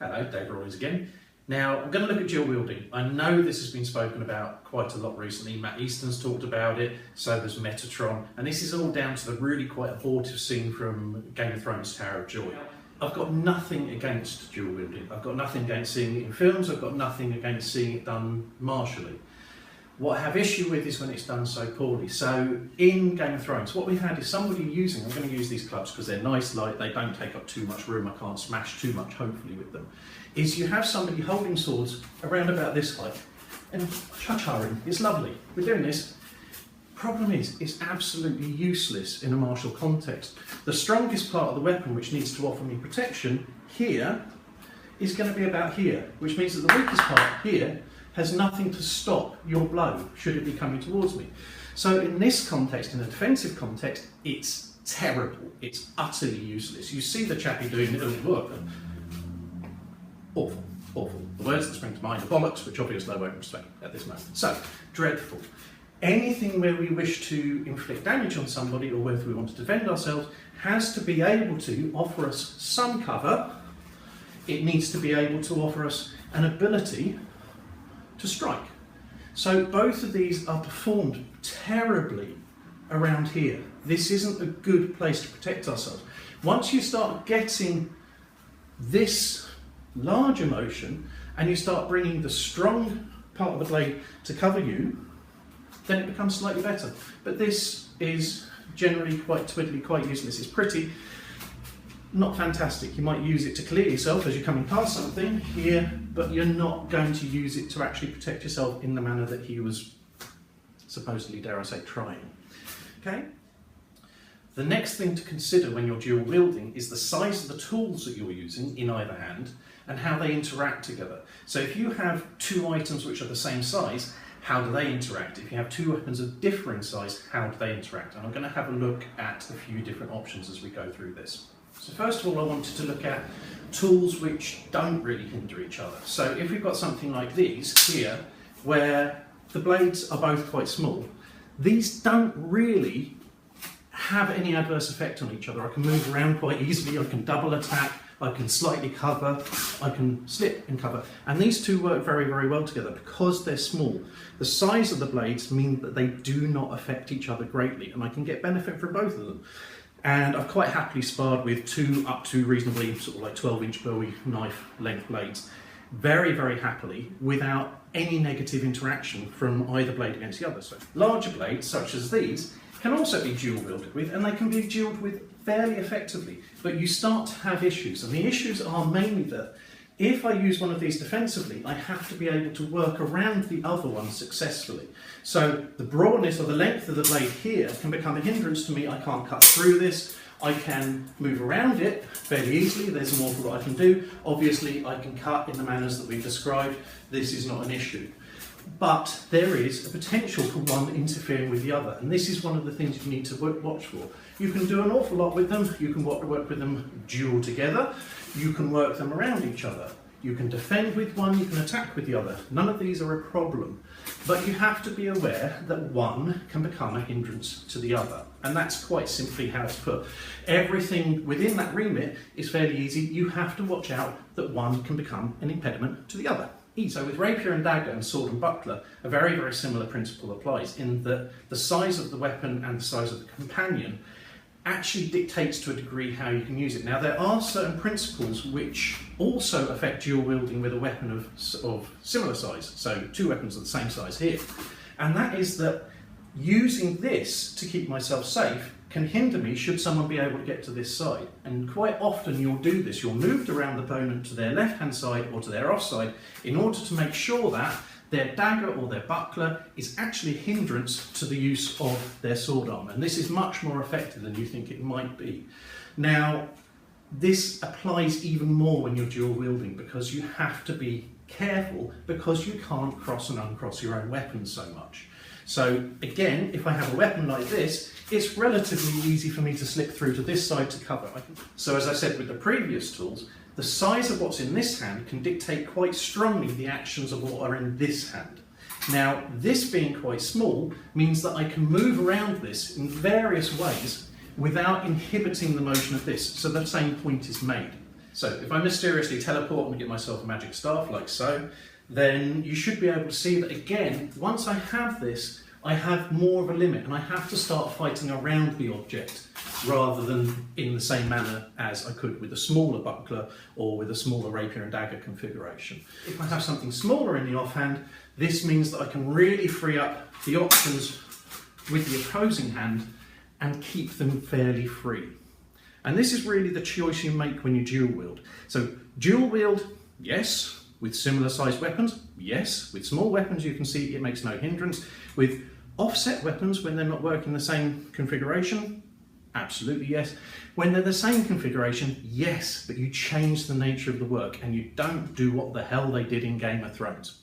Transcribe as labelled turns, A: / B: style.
A: Hello, Dave Rawlings again. Now, I'm going to look at dual wielding. I know this has been spoken about quite a lot recently. Matt Easton's talked about it, so has Metatron, and this is all down to the really quite abortive scene from Game of Thrones Tower of Joy. I've got nothing against dual wielding. I've got nothing against seeing it in films. I've got nothing against seeing it done martially. What I have issue with is when it's done so poorly. So in Game of Thrones, what we had is somebody using, I'm going to use these clubs because they're nice, light, they don't take up too much room, I can't smash too much hopefully with them, is you have somebody holding swords around about this height and cha-charing. It's lovely. We're doing this. Problem is, it's absolutely useless in a martial context. The strongest part of the weapon, which needs to offer me protection here, is going to be about here, which means that the weakest part here has nothing to stop your blow should it be coming towards me. So in this context, in a defensive context, it's terrible. It's utterly useless. You see the chappie doing it, doesn't work. Awful, awful. The words that spring to mind are bollocks, which obviously I won't respect at this moment. So, dreadful. Anything where we wish to inflict damage on somebody or whether we want to defend ourselves has to be able to offer us some cover. It needs to be able to offer us an ability to strike. So both of these are performed terribly around here. This isn't a good place to protect ourselves. Once you start getting this larger motion and you start bringing the strong part of the blade to cover you, then it becomes slightly better. But this is generally quite twiddly, quite useless. It's pretty, not fantastic. You might use it to clear yourself as you're coming past something here, but you're not going to use it to actually protect yourself in the manner that he was supposedly, dare I say, trying. Okay? The next thing to consider when you're dual wielding is the size of the tools that you're using in either hand and how they interact together. So if you have two items which are the same size, how do they interact? If you have two weapons of differing size, how do they interact? And I'm going to have a look at a few different options as we go through this. So first of all, I wanted to look at tools which don't really hinder each other. So if we've got something like these here, where the blades are both quite small, these don't really have any adverse effect on each other. I can move around quite easily, I can double attack, I can slightly cover, I can slip and cover. And these two work very, very well together because they're small. The size of the blades mean that they do not affect each other greatly, and I can get benefit from both of them. And I've quite happily sparred with two up to reasonably sort of like 12-inch Bowie knife length blades, very, very happily, without any negative interaction from either blade against the other. So larger blades, such as these, can also be dual wielded with, and they can be duelled with fairly effectively. But you start to have issues, and the issues are mainly that if I use one of these defensively, I have to be able to work around the other one successfully. So the broadness or the length of the blade here can become a hindrance to me. I can't cut through this. I can move around it fairly easily. There's an awful lot I can do. Obviously, I can cut in the manners that we've described. This is not an issue. But there is a potential for one interfering with the other, and this is one of the things you need to watch for. You can do an awful lot with them. You can work with them dual together. You can work them around each other. You can defend with one, you can attack with the other. None of these are a problem. But you have to be aware that one can become a hindrance to the other. And that's quite simply how it's put. Everything within that remit is fairly easy. You have to watch out that one can become an impediment to the other. So with rapier and dagger and sword and buckler, a very, very similar principle applies in that the size of the weapon and the size of the companion actually dictates to a degree how you can use it. Now, there are certain principles which also affect dual wielding with a weapon of similar size, so two weapons of the same size here, and that is that using this to keep myself safe can hinder me should someone be able to get to this side. And quite often you'll do this, you'll move around the opponent to their left-hand side or to their offside in order to make sure that their dagger or their buckler is actually a hindrance to the use of their sword arm. And this is much more effective than you think it might be. Now, this applies even more when you're dual wielding because you have to be careful because you can't cross and uncross your own weapons so much. So again, if I have a weapon like this, it's relatively easy for me to slip through to this side to cover. So as I said with the previous tools, the size of what's in this hand can dictate quite strongly the actions of what are in this hand. Now, this being quite small means that I can move around this in various ways without inhibiting the motion of this, so the same point is made. So if I mysteriously teleport and get myself a magic staff like so, then you should be able to see that again, once I have this, I have more of a limit and I have to start fighting around the object rather than in the same manner as I could with a smaller buckler or with a smaller rapier and dagger configuration. If I have something smaller in the offhand, this means that I can really free up the options with the opposing hand and keep them fairly free. And this is really the choice you make when you dual wield. So dual wield, yes. With similar sized weapons, yes. With small weapons, you can see it makes no hindrance. With offset weapons, when they're not working the same configuration, absolutely yes. When they're the same configuration, yes, but you change the nature of the work and you don't do what the hell they did in Game of Thrones.